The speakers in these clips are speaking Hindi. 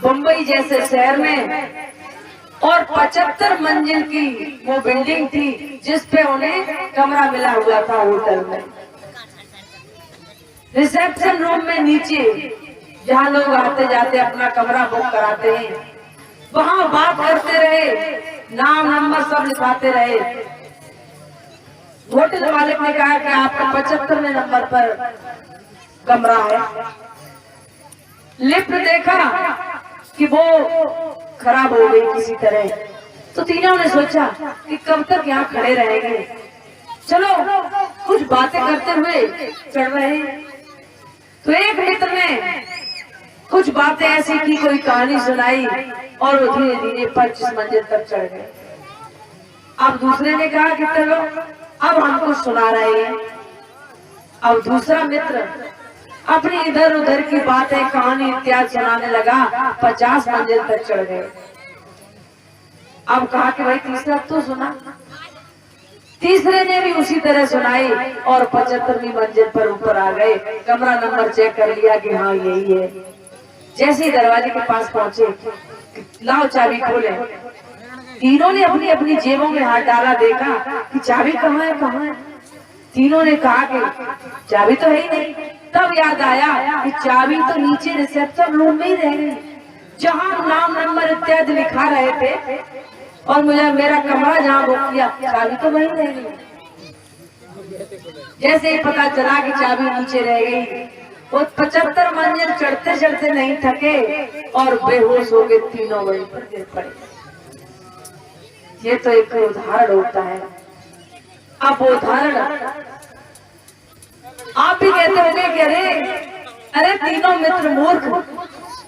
बम्बई जैसे शहर में, और 75 मंजिल की वो बिल्डिंग थी जिसपे उन्हें कमरा मिला हुआ था होटल में। रिसेप्शन रूम में नीचे जहाँ लोग आते जाते अपना कमरा बुक कराते हैं, वहाँ बात करते रहे, नाम नंबर सब लिखाते रहे। होटल मालिक ने कहा कि आपका 75वें नंबर पर कमरा है। लिफ्ट देखा कि वो खराब हो गई किसी तरह, तो तीनों ने सोचा कि कब तक यहाँ खड़े रहेंगे, चलो कुछ बातें करते हुए चढ़ रहे। तो एक मित्र ने कुछ बातें ऐसी की, कोई कहानी सुनाई, और वो धीरे धीरे 25 मंजिल तक चढ़ गए। अब दूसरे ने कहा कि चलो अब हम कुछ सुना रहे हैं। अब दूसरा मित्र अपनी इधर उधर की बातें कहानी इत्यादि सुनाने लगा, 50 मंजिल तक चढ़ गए। अब कहा कि भाई तीसरा तो सुना। तीसरे ने भी उसी तरह सुनाई और 75वीं मंजिल पर ऊपर आ गए। कमरा नंबर चेक कर लिया कि हाँ यही है। जैसे ही दरवाजे के पास पहुंचे, लाओ चाबी खोले। तीनों ने अपनी अपनी जेबों में हाथ डाला, देखा कि चाबी कहाँ है कहाँ है। तीनों ने कहा कि चाबी तो है ही नहीं। तब याद आया कि चाबी तो नीचे रिसेप्शन रूम में ही रह गई, जहाँ नाम नंबर इत्यादि लिखा रहे थे, और मुझे मेरा कमरा जहाँ बुक किया चाबी तो वहीं रह गई। जैसे ही पता चला कि चाबी नीचे रह गई, वो 75 मंजिल चढ़ते चढ़ते नहीं थके और बेहोश हो गए, तीनों वहीं पर गिर पड़े। ये तो एक उदाहरण होता है। अब वो उदाहरण आप भी कहते होंगे कि अरे तीनों मित्र मूर्ख,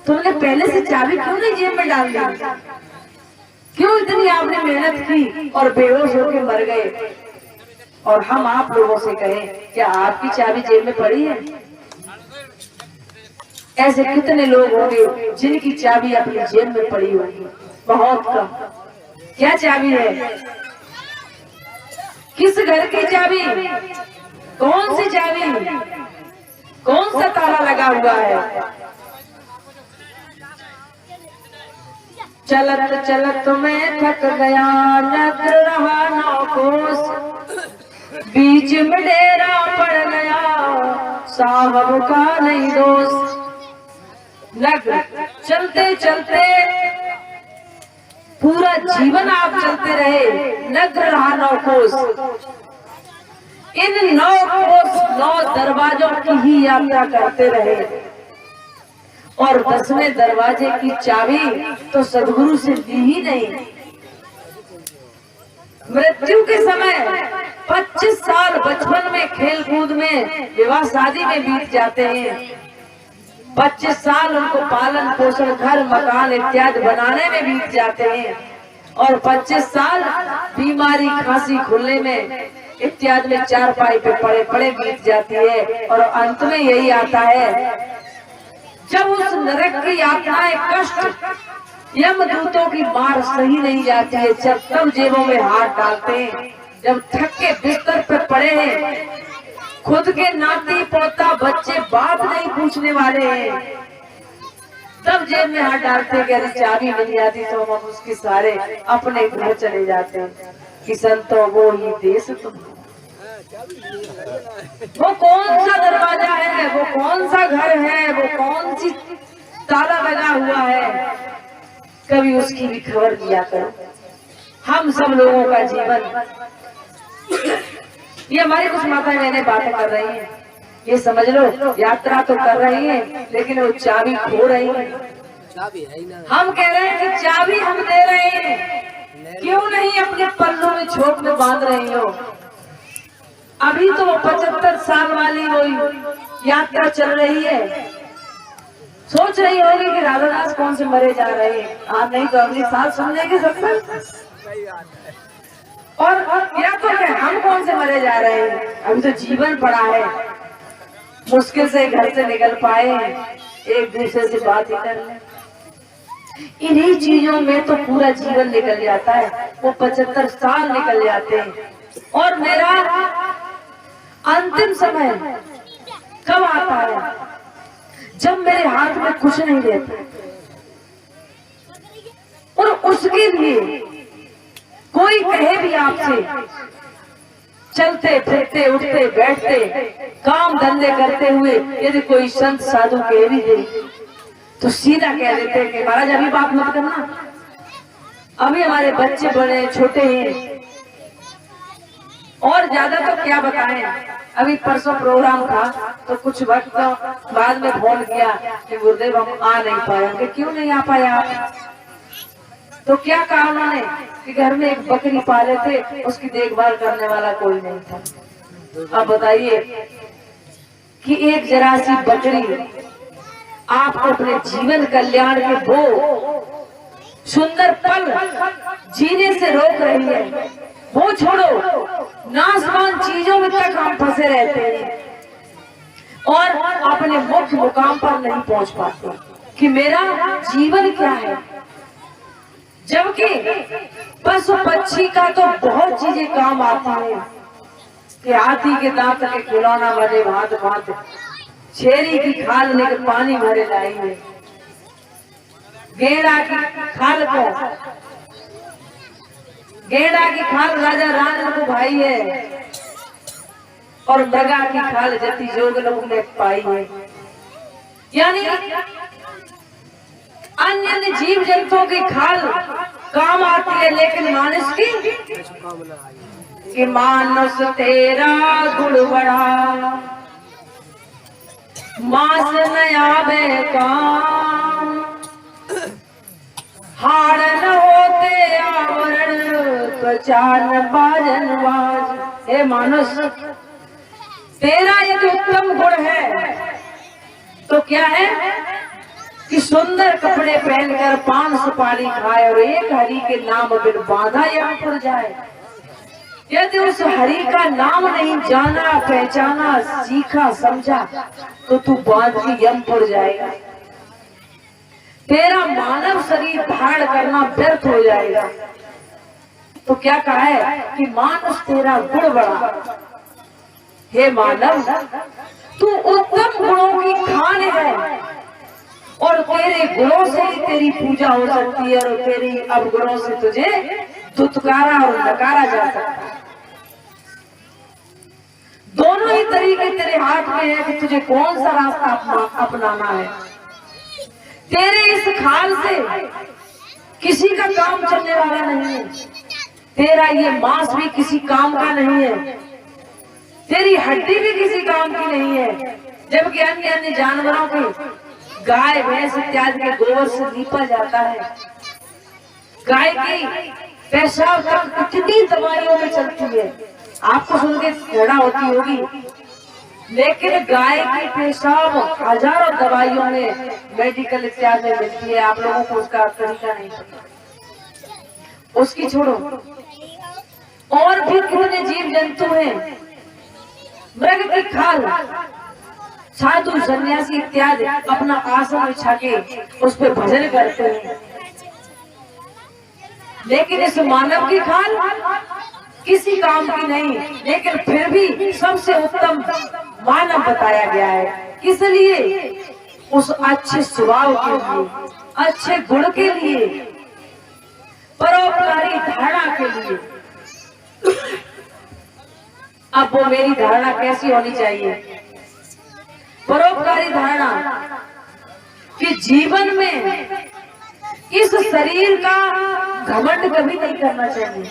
तुमने पहले से चाबी क्यों नहीं जेब में डाल दी, क्यों इतनी आपने मेहनत की और बेहोश होकर मर गए। और हम आप लोगों से कहें, क्या आपकी चाबी जेब में पड़ी है? ऐसे कितने लोग होंगे जिनकी चाबी अपनी जेब में पड़ी होगी? बहुत कम। क्या चाबी है? किस घर की चाबी? कौन सी चाबी? कौन सा ताला लगा हुआ है? चलत चलत मैं थक गया, लग रहा नौकोस, बीच में डेरा पड़ गया, साहब का नहीं दोस्त। लग चलते चलते पूरा जीवन आप चलते रहे, लग रहा नौकोस। इन 9 कोस 9 दरवाजों की ही यात्रा करते रहे, और 10वें दरवाजे की चाबी तो सदगुरु से दी ही नहीं। मृत्यु के समय 25 साल बचपन में खेल कूद में, विवाह शादी में बीत जाते हैं। 25 साल उनको पालन पोषण, घर मकान इत्यादि बनाने में बीत जाते हैं, और 25 साल बीमारी खांसी खुलने में इत्यादि में चारपाई पे पड़े पड़े बीत जाती है। और अंत में यही आता है, जब उस नरक की यातनाएं, कष्ट, यमदूतों की मार सही नहीं जाती है, जब तब जेबों में हाथ डालते हैं, जब थक के बिस्तर पे पड़े हैं, खुद के नाती पोता बच्चे बाप नहीं पूछने वाले हैं, तब जेब में हाथ डालते हैं कि अरे चाबी मिल जाती तो हम उसके सारे अपने घर चले जाते हैं। कि संतो वो ही देश तुम, वो कौन सा दरवाजा है, वो कौन सा घर है, वो कौन सी ताला लगा हुआ है, कभी उसकी भी खबर लिया करो। हम सब लोगों का जीवन, ये हमारी कुछ माताएं बहनें बातें कर रही हैं, ये समझ लो यात्रा तो कर रही है, लेकिन वो चाबी खो रही है। हम कह रहे हैं कि चाबी हम दे रहे हैं, क्यों नहीं अपने पल्लों में छोप में बांध रही हो? अभी तो 75 साल वाली वो यात्रा चल रही है, सोच रही होगी कि राधादास कौन से मरे जा रहे हैं, आज नहीं तो अगली साल सुन लेंगे सब। और या तो क्या हम कौन से मरे जा रहे हैं? अभी तो जीवन पड़ा है, मुश्किल से घर से निकल पाए हैं, एक दूसरे से बात ही कर लें। इन्हीं चीजों में तो पूरा जीवन निकल जाता है, वो 75 साल निकल जाते हैं। और मेरा अंतिम समय कब आता है? जब मेरे हाथ में कुछ नहीं रहता, उसके लिए कोई कहे भी आपसे, चलते फिरते उठते बैठते काम धंधे करते हुए यदि कोई संत साधु कह भी दे तो सीधा कह देते कि महाराज अभी बात मत करना, अभी हमारे बच्चे बड़े छोटे हैं। और ज्यादा तो क्या बताएं, अभी परसों प्रोग्राम था तो कुछ वक्त बाद में फोन किया कि गुरुदेव हम आ नहीं पाए। क्यों नहीं आ पाए आप? तो क्या कहा उन्होंने कि घर में एक बकरी पाले थे, उसकी देखभाल करने वाला कोई नहीं था। अब बताइए कि एक जरा सी बकरी आपको अपने जीवन कल्याण के वो सुंदर पल जीने से रोक रही है। वो छोड़ो, नासमान चीजों में तक हम फंसे रहते हैं और अपने मुख्य मुकाम पर नहीं पहुंच पाते कि मेरा जीवन क्या है। जबकि पशु पक्षी का तो बहुत चीजें काम आती है कि हाथी के दांत के खिलौना बने भांत भांत, छेरी की खाल लेकर पानी भरे लाई है, गेड़ा की खाल को, गेड़ा की खाल राजा राम को भाई है और मृगा की खाल जति जोग लोग ने पाई है। यानी अन्य जीव जंतुओं की खाल काम आती है, लेकिन मानस की कि मानस तेरा गुण बड़ा, मास नया बे काम, हार न होते आवरण प्रचार बाजन बाज। हे मानस, तेरा यदि उत्तम गुण है तो क्या है कि सुंदर कपड़े पहनकर पान सुपारी खाए और एक हरि के नाम बिन बाधा यमपुर जाए। यदि उस हरि का नाम नहीं जाना, पहचाना, सीखा, समझा तो तू बांध की यमपुर जाएगा। तेरा मानव शरीर धारण करना व्यर्थ हो जाएगा। तो क्या कहा है कि मानस तेरा गुण बड़ा। हे मानव, तू उत्तम गुणों की खान है और तेरे गुणों से ही तेरी पूजा हो सकती है और तेरी अवगुणों से तुझे दुत्कारा और नकारा जा सकता है। दोनों ही तरीके तेरे हाथ में है कि तुझे कौन सा रास्ता अपनाना है। तेरे इस खाल से किसी का काम चलने वाला नहीं है, तेरा ये मांस भी किसी काम का नहीं है, तेरी हड्डी भी किसी काम की नहीं है। जबकि अन्य अन्य जानवरों की गाय भैंस इत्यादि के गोबर से लीपा जाता है। गाय की पेशाब तक कितनी दवाइयों में चलती है, आपको सुन के घृणा होती होगी, लेकिन गाय की पेशाब हजारों दवाइयों में मेडिकल इत्यादि में मिलती है। आप लोगों को उसका तरीका नहीं पता। उसकी छोड़ो, और भी कितने जीव जंतु हैं। मृग की खाल साधु सन्यासी इत्यादि अपना आसन बिछा के उस पर भजन करते हैं, लेकिन इस मानव की खाल किसी काम की नहीं, लेकिन फिर भी सबसे उत्तम मानव बताया गया है। किस लिए? उस अच्छे स्वभाव के लिए, अच्छे गुण के लिए, परोपकारी धारणा के लिए। अब वो मेरी धारणा कैसी होनी चाहिए? परोपकारी धारणा कि जीवन में इस शरीर का घमंड कभी नहीं करना चाहिए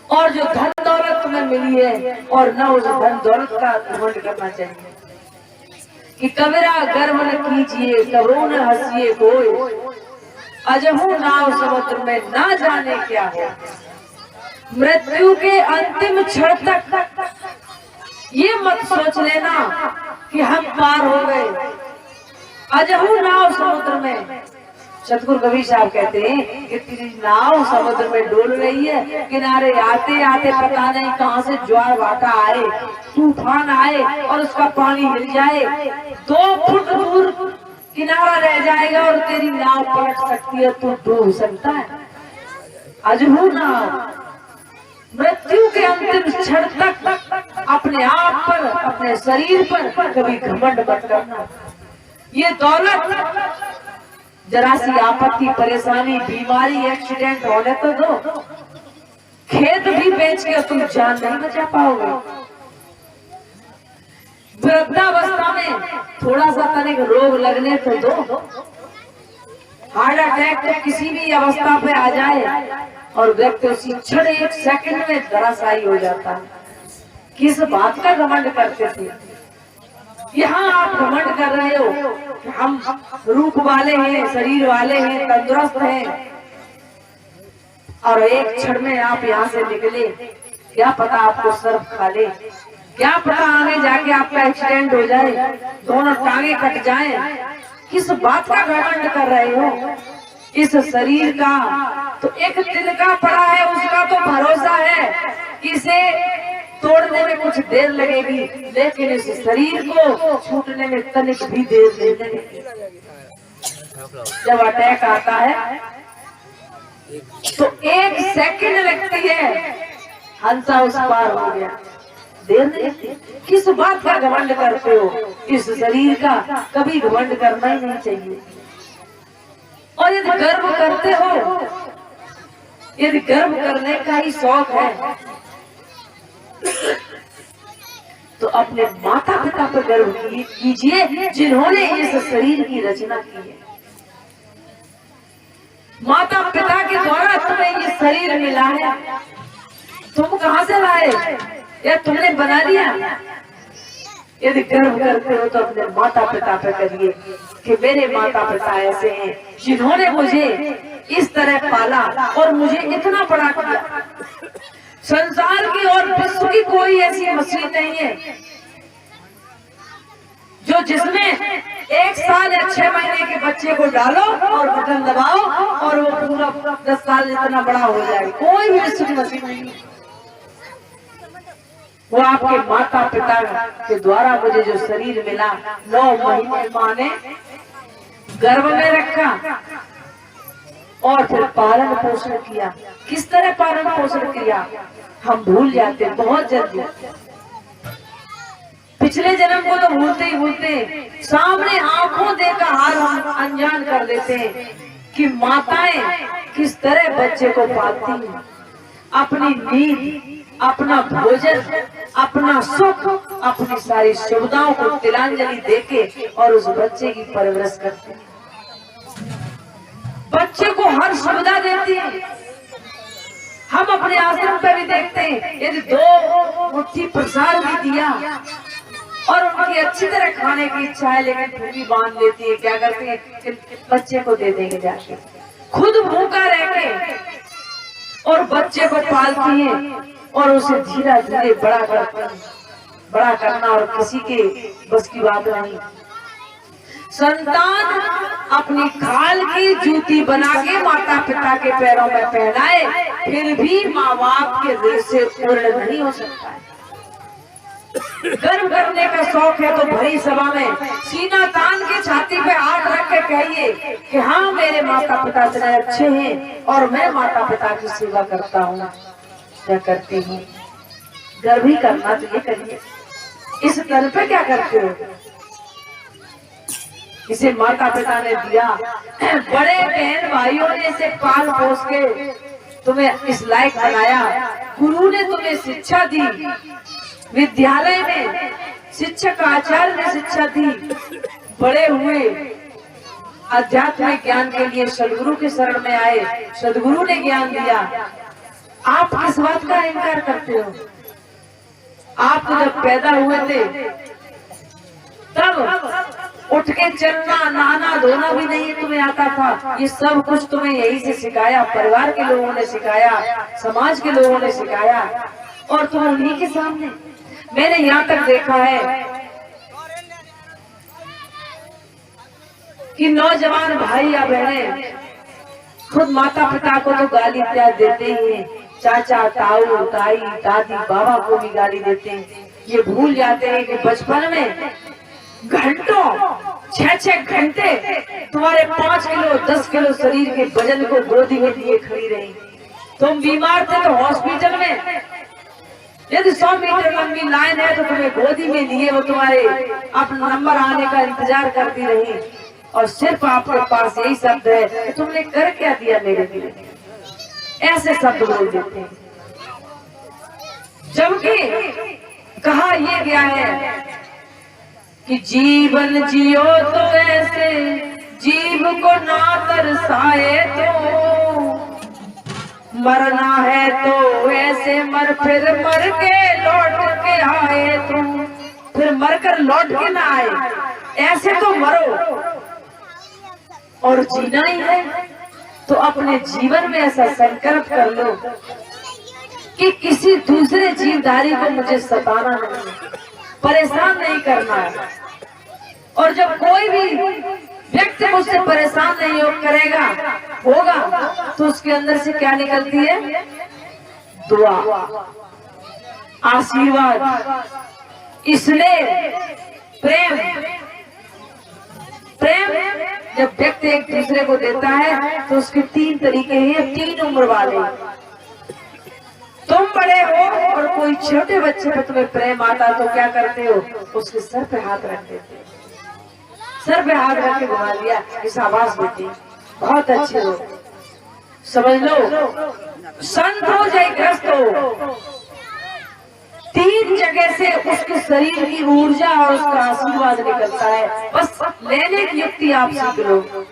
और जो धन दौलत तुम्हें मिली है और न उस धन दौलत का घमंड करना चाहिए कि कबीरा गर्व न कीजिए, कबरो न हंसिए कोई, अजहू नाव समुद्र में ना जाने क्या हो। मृत्यु के अंतिम क्षण तक ये मत सोच लेना कि हम पार हो गए। अजहू नाव समुद्र में, सतगुरु कबीर साहब कहते हैं कि तेरी नाव समुद्र में डोल रही है, किनारे आते आते पता नहीं कहां से ज्वार भाटा आए, तूफान आए और उसका पानी हिल जाए, 2 फुट दूर किनारा रह जाएगा और तेरी नाव पलट सकती है, तो डूब सकता है। अजहू नाव, मृत्यु के अंतिम क्षण तक अपने आप पर, अपने शरीर पर कभी घमंड मत करना। ये दौलत जरा सी आपत्ति, परेशानी, बीमारी, एक्सीडेंट होने तो दो, खेत भी बेच के तुम जान नहीं बचा पाओगे। वृद्धावस्था में थोड़ा सा तनिक रोग लगने तो दो, हार्ट अटैक तो किसी भी अवस्था पे आ जाए और व्यक्ति उसी क्षण 1 सेकंड में धराशायी हो जाता है। किस बात का घमंड करते थे? यहाँ आप घमंड कर रहे हो कि हम रूप वाले हैं, शरीर वाले हैं, तंदुरुस्त हैं, और एक क्षण में आप यहाँ से निकले, क्या पता आपको सर्प खा ले, क्या पता आगे जाके आपका एक्सीडेंट हो जाए, दोनों टांगे कट जाएं। किस बात का घमंड कर रहे हो? इस शरीर का तो एक तिनका पड़ा है, उसका तो भरोसा है कि इसे तोड़ने में कुछ देर लगेगी, लेकिन इस शरीर को छूटने में तनिक भी देर नहीं लगेगी। जब अटैक आता है तो 1 सेकंड लगती है, हंसा उस पार हो गया, देर नहीं। किस बात का घमंड करते हो? इस शरीर का कभी घमंड करना ही नहीं चाहिए। और यदि गर्व करते हो, यदि गर्व करने का ही शौक है, तो अपने माता पिता पर गर्व कीजिए जिन्होंने इस शरीर की रचना की है। माता पिता के द्वारा तुम्हें ये शरीर मिला है, तुम कहां से लाए या तुमने बना लिया? यदि गर्व करते हो तो अपने माता पिता पे करिए कि मेरे माता पिता ऐसे हैं जिन्होंने मुझे इस तरह पाला और मुझे इतना बड़ा किया। संसार की और विश्व की कोई ऐसी मछली नहीं है जो जिसमें 1 साल या 6 महीने के बच्चे को डालो और बटन दबाओ और वो पूरा 10 साल जितना बड़ा हो जाए। कोई भी विश्व की मछली नहीं है। वो आपके माता पिता के द्वारा मुझे जो शरीर मिला, 9 महीने माँ ने गर्भ में रखा और फिर पालन पोषण किया। किस तरह पालन पोषण किया हम भूल जाते बहुत जल्दी। पिछले जन्म को तो भूलते ही भूलते, सामने आंखों देखा हाल हम अनजान कर देते हैं कि माताएं किस तरह बच्चे को पालती हैं। अपनी नींद, अपना भोजन, अपना सुख, अपनी सारी सुविधाओं को तिलांजलि देके और उस बच्चे की परवरिश करते हैं। बच्चे को हर सुविधा देती है। हम अपने आश्रम पे भी देखते हैं, यदि 2 मुट्ठी प्रसाद भी दिया और उनकी अच्छी तरह खाने की इच्छा है, लेकिन फिर भी बांध लेती है। क्या करती है? बच्चे को दे देंगे जाके, खुद भूखा रह के और बच्चे को पालती है और उसे धीरे धीरे बड़ा करना और किसी के बस की बात नहीं। संतान अपनी खाल की जूती बना के माता पिता के पैरों में पहनाए, फिर भी माँ बाप के दिल से पूर्ण नहीं हो सकता है। गर्व करने का शौक है तो भरी सभा में सीना तान के छाती पे हाथ रख के कहिए कि हाँ, मेरे माता पिता इतने अच्छे हैं और मैं माता पिता की सेवा करता हूँ, क्या करती हूँ। गर्व ही करना तो ये करिए। इस तन पे क्या करते हो? इसे माता पिता ने दिया, बड़े बहन भाइयों ने इसे पाल पोस के तुम्हें इस लायक बनाया, गुरु ने तुम्हें शिक्षा दी, विद्यालय में शिक्षक आचार्य ने शिक्षा दी, बड़े हुए आध्यात्मिक ज्ञान के लिए सदगुरु के शरण में आए, सदगुरु ने ज्ञान दिया। आप किस बात का इनकार करते हो? आप तो जब पैदा हुए थे तब उठ के चलना, नहाना धोना भी नहीं तुम्हें आता था। ये सब कुछ तुम्हें यही से सिखाया, परिवार के लोगों ने सिखाया, समाज के लोगों ने सिखाया, और तुम उन्हीं के सामने। मैंने यहाँ तक देखा है कि नौजवान भाई या बहनें खुद माता पिता को तो गाली प्यार देते ही हैं, चाचा, ताऊ, ताई, दादी, बाबा को भी गाली देते हैं। ये भूल जाते हैं कि बचपन में घंटों 6-6 घंटे तुम्हारे 5 किलो 10 किलो शरीर के वजन को गोदी में लिए खड़ी रही। तुम बीमार थे तो हॉस्पिटल में यदि 100 मीटर लंबी लाइन है तो तुम्हें गोदी में लिए वो तुम्हारे अपना नंबर आने का इंतजार करती रही। और सिर्फ आपके पास यही शब्द है कि तुमने कर क्या दिया मेरे लिए, ऐसे शब्द बोल देते हैं। जबकि कहा यह गया है कि जीवन जियो तो ऐसे जीव को ना तरसाए, तो मरना है तो ऐसे मर, फिर मर के लौट के आए, तो फिर मरकर लौट के ना आए, ऐसे तो मरो। और जीना ही है तो अपने जीवन में ऐसा संकल्प कर लो कि किसी दूसरे जीवधारी को मुझे सताना नहीं, परेशान नहीं करना है। और जब कोई भी व्यक्ति मुझसे परेशान नहीं करेगा होगा तो उसके अंदर से क्या निकलती है? दुआ, आशीर्वाद, स्नेह, प्रेम। प्रेम जब व्यक्ति एक दूसरे को देता है तो उसके तीन तरीके हैं, तीन उम्र वाले। तुम बड़े हो और कोई छोटे बच्चे पे तुम्हें प्रेम आता तो क्या करते हो? उसके सर पे हाथ रख देते हो, सर पे हाथ रख के घुमा लिया कि शाबाश बेटी बहुत अच्छे हो, समझ लो संत हो जाए ग्रस्त हो। तीन जगह से उसके शरीर की ऊर्जा और उसका आशीर्वाद निकलता है, बस लेने की युक्ति आप सीख लो।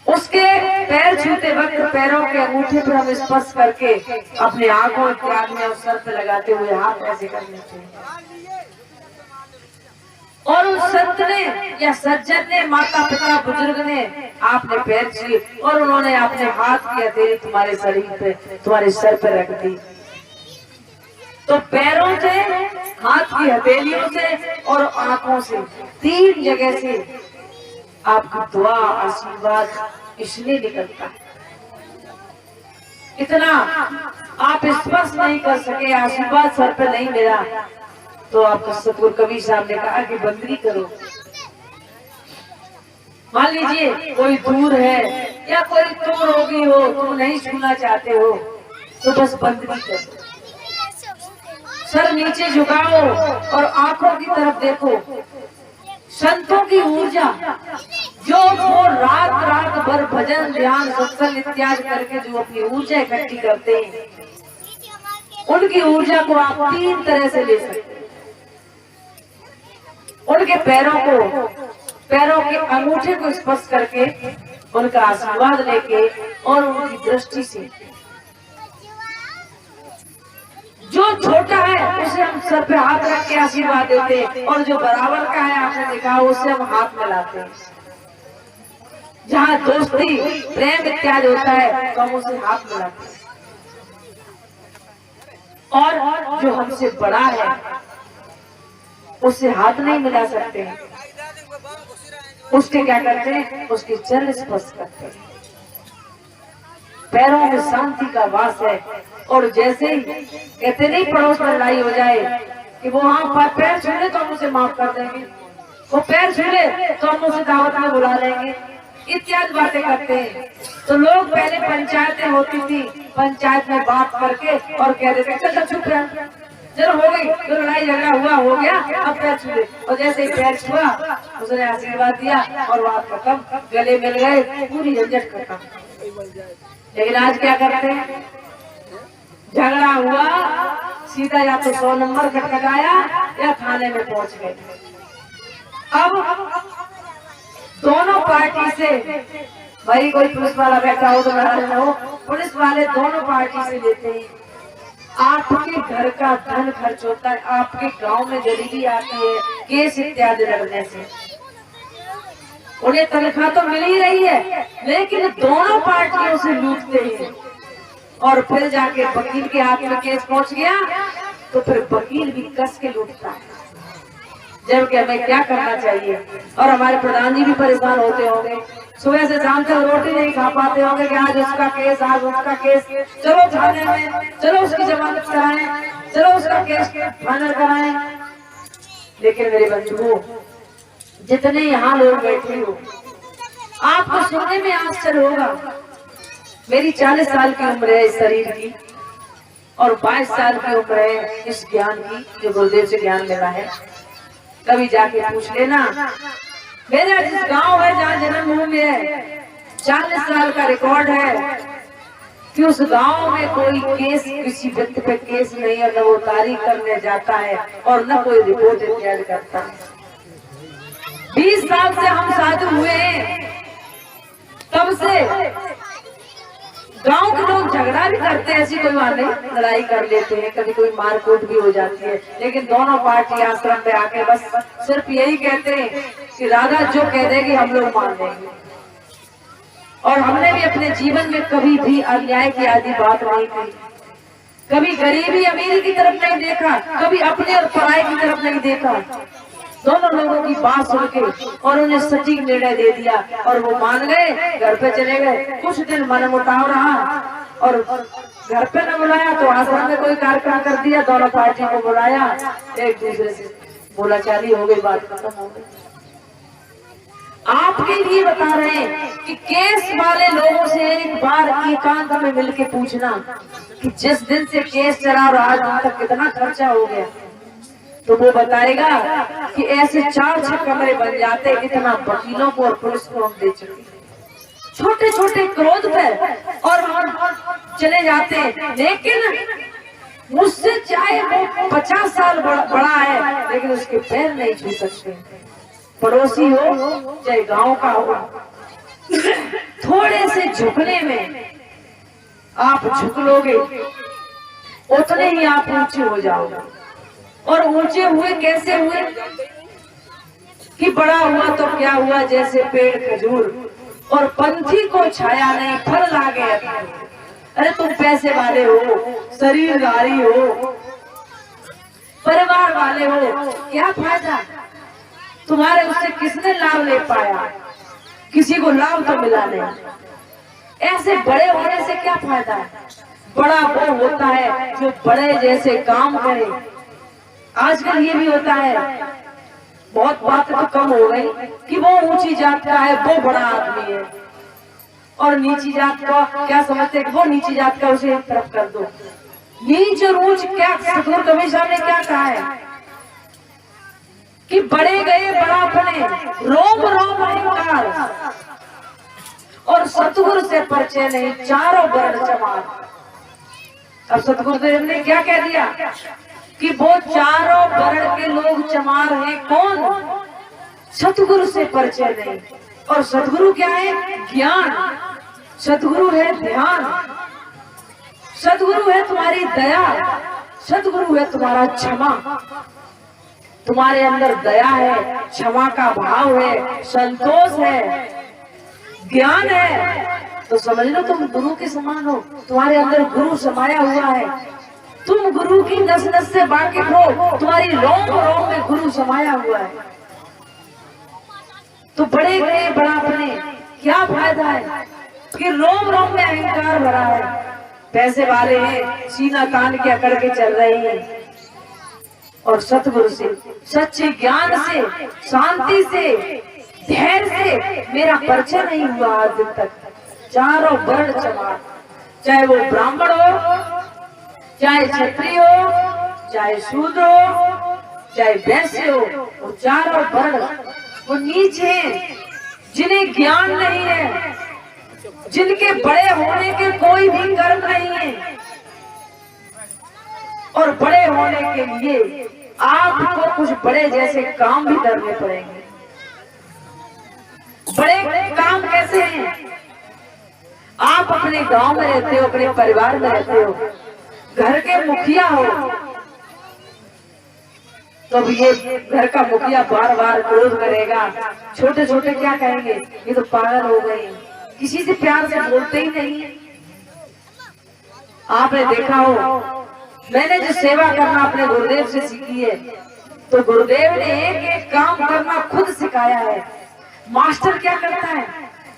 उसके पैर छूते वक्त पैरों के अंगूठे पर हम स्पर्श करके अपने आंखों त्याग में और सर पे लगाते हुए हाथ ऐसे कर लेते हैं। और उस संत ने या सज्जन ने, माता पिता बुजुर्ग ने आपने पैर छुए और उन्होंने अपने हाथ की हथेली तुम्हारे शरीर पे, तुम्हारे सर पे रख दी। तो पैरों से, हाथ की हथेलियों से और आंखों से, तीन जगह से आपकी दुआ, आशीर्वाद इसलिए निकलता है। इतना आप स्पर्श नहीं कर सके, आशीर्वाद सर पे नहीं मिला तो आपका सतगुरु कबीर साहब ने कहा कि बंदगी करो। मान लीजिए कोई दूर है या कोई तुम रोगी हो, तुम नहीं छूना चाहते हो तो बस बंदगी करो, सर नीचे झुकाओ और आंखों की तरफ देखो। संतों की ऊर्जा जो वो रात भर भजन, ध्यान, सत्संग इत्यादि करके जो अपनी ऊर्जा इकट्ठी करते हैं, उनकी ऊर्जा को आप तीन तरह से ले सकते हैं। उनके पैरों के अंगूठे को स्पर्श करके, उनका आशीर्वाद लेके और उनकी दृष्टि से। जो छोटा है उसे हम सर पे हाथ रख के आशीर्वाद देते हैं और जो बराबर का है, आपने देखा, उसे हम हाथ मिलाते हैं। जहाँ दोस्ती, प्रेम इत्यादि होता है तो हम उसे हाथ मिलाते हैं। और जो हमसे बड़ा है उससे हाथ नहीं मिला सकते हैं, उसके क्या करते हैं? उसके चरण स्पर्श करते हैं। पैरों में शांति का वास है। और जैसे ही कहते नहीं पड़ोस में लड़ाई हो जाए कि वो हाँ पैर छू ले तो हम उसे माफ कर देंगे, वो पैर छू ले तो हम उसे दावत में बुला लेंगे, इत्यादि बातें करते हैं। तो लोग पहले पंचायतें होती थी, पंचायत में बात करके और कह देते चल चुप रह, चलो हो गई, तो लड़ाई झगड़ा हुआ, हो गया, अब पैर छू ले। और जैसे ही पैर छुआ उसने आशीर्वाद दिया और बात खत्म, गले मिल गए, पूरी झंझट खत्म। लेकिन आज क्या करते हैं? झगड़ा हुआ, सीधा या तो 100 नंबर खटखटाया या थाने में पहुंच गए। अब दोनों पार्टी से, भाई कोई पुलिस वाला बैठा हो तो नाराज न हो, पुलिस वाले दोनों पार्टी से लेते हैं। आपके घर का धन खर्च होता है, आपके गांव में गरीबी आती है केस इत्यादि लड़ने से। उन्हें तनख्वाह तो मिल ही रही है, लेकिन दोनों पार्टियों से लूटते हैं। और फिर जाके वकील के हाथ में केस पहुंच गया तो फिर वकील भी कस के लूटता है। जबकि हमें क्या करना चाहिए? और हमारे प्रधान जी भी परेशान होते होंगे, सुबह से शाम तक रोटी नहीं खा पाते होंगे कि आज उसका केस, आज उसका केस, चलो थाने में, चलो उसकी जमानत कराएं, चलो उसका केस फाइनल कराएं। लेकिन मेरे बंधुओं, जितने यहाँ लोग बैठे हो, आपको सुनने में आश्चर्य होगा, मेरी 40 साल की उम्र है इस शरीर की और 22 साल की उम्र है इस ज्ञान की जो गुरुदेव से ज्ञान लेना है। कभी जाके पूछ लेना मेरा जिस गांव है जहाँ जन्मभूमि है, 40 साल का रिकॉर्ड है कि उस गांव में कोई केस, किसी व्यक्ति पे केस नहीं है, न वो तारीख करने जाता है और न कोई रिपोर्ट इत्यादि करता है। 20 साल से हम साधु हुए हैं, तब से गांव के लोग झगड़ा भी करते हैं, ऐसी कोई बात नहीं, लड़ाई कर लेते हैं, कभी कोई मारकूट भी हो जाती है, लेकिन दोनों पार्टी आश्रम पे आके बस सिर्फ यही कहते हैं कि राधा जो कह देगी हम लोग मान लेंगे। और हमने भी अपने जीवन में कभी भी अन्याय की आदि बात नहीं की, कभी गरीबी अमीरी की तरफ नहीं देखा, कभी अपने और पराई की तरफ नहीं देखा। दोनों लोगों की बात सुन के और उन्हें सटीक निर्णय दे दिया और वो मान गए, घर पे चले गए। कुछ दिन मनमुटाव रहा और घर पे न बुलाया तो आश्रम में कोई कार्यक्रम कर दिया, दोनों पार्टी को बुलाया, एक दूसरे से बोलाचाली हो गई, बात खत्म हो गई। आपके लिए बता रहे हैं कि केस वाले लोगों से एक बार एकांत में मिलके पूछना कि जिस दिन से केस चला और आज दिन तक कितना खर्चा हो गया, तो वो बताएगा कि ऐसे 4-6 कमरे बन जाते, इतना वकीलों को और पुलिस को हम दे चुके, छोटे छोटे क्रोध पर और हम चले जाते हैं। लेकिन मुझसे चाहे वो 50 साल बड़ा है, लेकिन उसके पैर नहीं छू सकते। पड़ोसी हो चाहे गांव का हो, थोड़े से झुकने में आप झुक लोगे, उतने ही आप ऊंचे हो जाओगे। और ऊंचे हुए कैसे हुए कि बड़ा हुआ तो क्या हुआ, जैसे पेड़ खजूर और पंथी को छाया नहीं, फल लागे। अरे तुम पैसे वाले हो, शरीरधारी हो, परिवार वाले हो, क्या फायदा तुम्हारे, उससे किसने लाभ ले पाया? किसी को लाभ तो मिला नहीं। ऐसे बड़े होने से क्या फायदा है? बड़ा वो होता है जो बड़े जैसे काम करे। आजकल ये भी होता है, बहुत बात तो कम हो गई कि वो ऊंची जात का है, वो बड़ा आदमी है, और नीची जात का क्या समझते हैं कि वो नीची जात का, उसे एक तरफ कर दो। नीच और ऊंच क्या सतगुरु कबीर साहब ने क्या कहा है कि बड़े गए बड़ापने, रोम रोम अहंकार, और सतगुरु से परिचय नहीं, चारों वर्ण चमार। अब सतगुरुदेव ने क्या कह दिया कि वो चारों वर्ण के लोग चमार हैं। कौन? सतगुरु से परिचय नहीं। और सतगुरु क्या है? ज्ञान। सतगुरु है ध्यान, सतगुरु है तुम्हारी दया, सतगुरु है तुम्हारा क्षमा। तुम्हारे अंदर दया है, क्षमा का भाव है, संतोष है, ज्ञान है, तो समझ लो तुम गुरु के समान हो। तुम्हारे अंदर गुरु समाया हुआ है, तुम गुरु की नस नस से वाकिफ हो, तुम्हारी रोम रोम में गुरु समाया हुआ है। तो बड़े गए बड़ापने, क्या फायदा है कि रोम रोम में अहंकार भरा है। पैसे वाले हैं, सीना तान के अकड़ के चल रहे हैं, और सतगुरु से, सच्चे ज्ञान से, शांति से, धैर्य से मेरा परिचय नहीं हुआ आज दिन तक। चारों वर्ण चमार, चाहे वो ब्राह्मण हो, चाहे क्षत्रिय हो, चाहे शूद्र हो, चाहे वैश्य हो, वो चारों वर्ण वो नीच हैं, जिन्हें ज्ञान नहीं है, जिनके बड़े होने के कोई भी कर्म नहीं है। और बड़े होने के लिए आपको कुछ बड़े जैसे काम भी करने पड़ेंगे। बड़े काम कैसे हैं? आप अपने गांव में रहते हो, अपने परिवार में रहते हो, घर के मुखिया हो, तो ये घर का मुखिया बार बार क्रोध करेगा। छोटे छोटे क्या कहेंगे, ये तो पागल हो गई, किसी से प्यार से बोलते ही नहीं है। आपने देखा हो, मैंने जो सेवा करना अपने गुरुदेव से सीखी है, तो गुरुदेव ने एक एक काम करना खुद सिखाया है। मास्टर क्या करता है?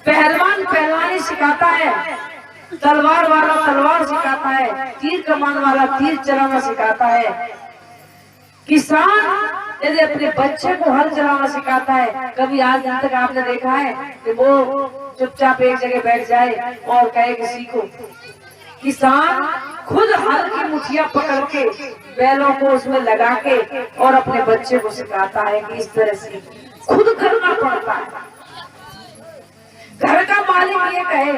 पहलवान पहलवानी सिखाता है, तलवार वाला तलवार सिखाता है, तीर कमान वाला तीर चलाना सिखाता है। किसान यदि अपने बच्चे को हल चलाना सिखाता है। कभी आज दिन तक आपने देखा है कि वो चुपचाप एक जगह बैठ जाए और कहे कि सीखो? किसान खुद हल की मुठिया पकड़ के बैलों को उसमें लगा के और अपने बच्चे को सिखाता है कि इस तरह से खुद करना पड़ता है। घर का मालिक ये कहे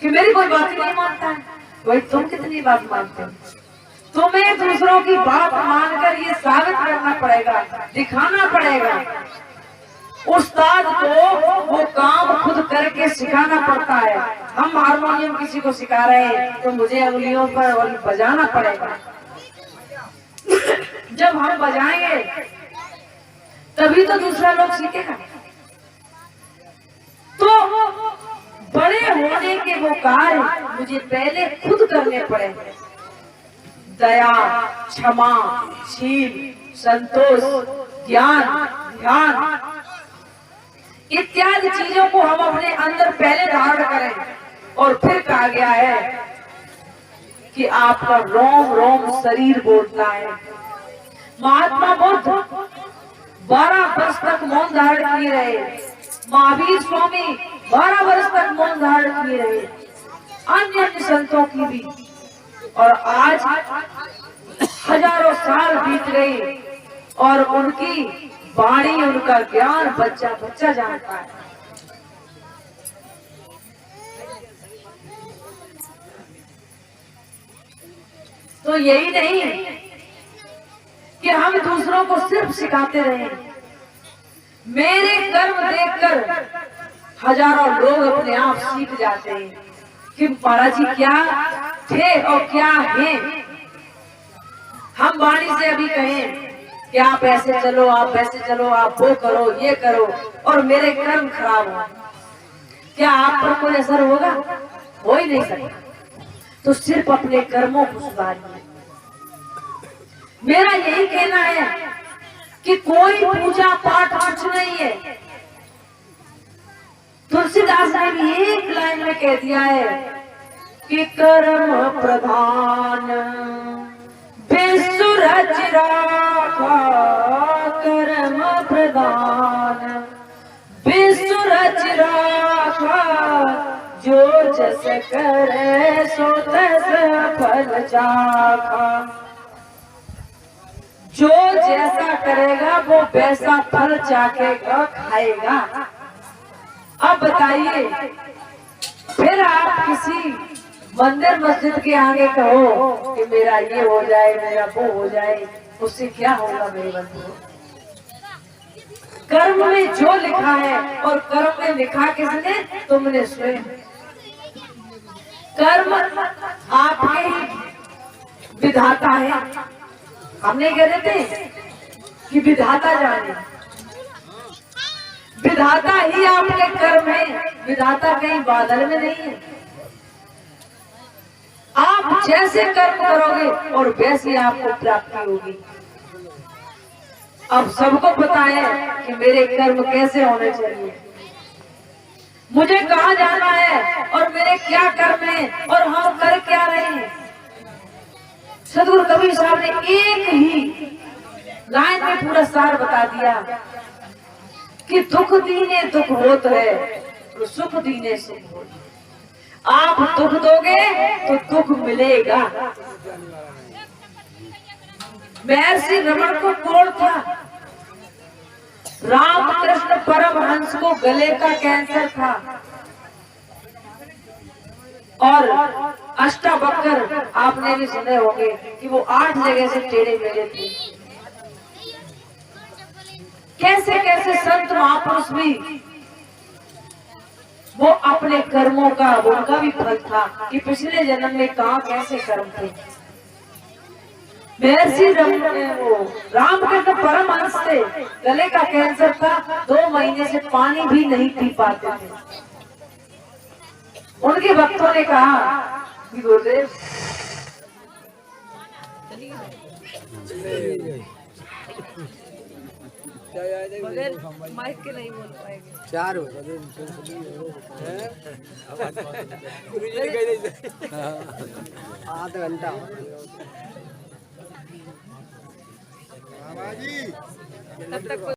कि मेरी कोई बात नहीं मानता है, भाई तुम कितनी बात मानते हो? तुम्हें दूसरों की बात मानकर ये साबित करना पड़ेगा, दिखाना पड़ेगा। उस्ताद को वो काम खुद करके सिखाना पड़ता है। हम हारमोनियम किसी को सिखा रहे हैं तो मुझे उंगलियों पर बजाना पड़ेगा। जब हम बजाएंगे तभी तो दूसरा लोग सीखेगा। तो बड़े होने के वो कार्य मुझे पहले खुद करने पड़ेंगे। दया, क्षमा, शील, संतोष, ज्ञान, ध्यान इत्यादि चीजों को हम अपने अंदर पहले धारण करें। और फिर कहा गया है कि आपका रोम रोम शरीर बोलता है। महात्मा बुद्ध 12 वर्ष तक मौन धारण किए रहे। महावीर स्वामी 12 वर्ष तक मौन धारण किए रहे। अन्य अन्य संतों की भी। और आज हजारों साल बीत गए और उनकी वाणी, उनका ज्ञान बच्चा बच्चा जानता है। तो यही नहीं कि हम दूसरों को सिर्फ सिखाते रहे। मेरे कर्म देखकर हजारों लोग अपने आप सीख जाते हैं कि महाराज जी क्या थे और क्या हैं। हम वाणी से अभी कहें कि आप ऐसे चलो, आप वैसे चलो, आप वो करो, ये करो, और मेरे कर्म खराब हो, क्या आप पर कोई असर होगा? हो ही नहीं सकता। तो सिर्फ अपने कर्मों को सुधारिए। मेरा यही कहना है कि कोई पूजा पाठ कुछ नहीं है। तुलसीदास ने भी एक लाइन में कह दिया है कि कर्म प्रधान विश्व रच राखा, कर्म प्रधान विश्व रच राखा, जो जस करे सो तस फल चाखा। जो जैसा करेगा वो वैसा फल चाखेगा, खाएगा। अब बताइए, फिर आप किसी मंदिर मस्जिद के आगे कहो कि मेरा ये हो जाए, मेरा वो हो जाए, उससे क्या होगा मेरे बंधु? कर्म में जो लिखा है, और कर्म में लिखा किसने? तुमने स्वयं। कर्म आपके ही विधाता है। हमने कह रहे थे कि विधाता जाने, विधाता ही आपके कर्म है। विधाता कहीं बादल में नहीं है। आप जैसे कर्म करोगे और वैसी आपको प्राप्ति होगी। अब सबको पता है कि मेरे कर्म कैसे होने चाहिए, मुझे कहाँ जाना है और मेरे क्या कर्म है और हम कर क्या रहे हैं। सदगुरु कबीर साहब ने एक ही लाइन में पूरा सार बता दिया कि दुख दीने दुख होत है, तो सुख दीने सुख होत। आप दुख दोगे तो दुख मिलेगा। महर्षि रमण को कोढ़ था। रामकृष्ण परमहंस को गले का कैंसर था। और अष्टावक्र आपने भी सुने होंगे कि वो 8 जगह से टेढ़े मेढ़े थे। कैसे कैसे संत महापुरुष भी वो अपने कर्मों का, उनका भी फल था कि पिछले जन्म में कहाँ कैसे कर्म थे। महर्षि रामकृष्ण परमहंस थे, गले का कैंसर था, 2 महीने से पानी भी नहीं पी पाते थे। उनके भक्तों ने कहा कि गुरुदेव बगैर माइक के नहीं बोल पाएंगे। 4 आधा घंटा तब तक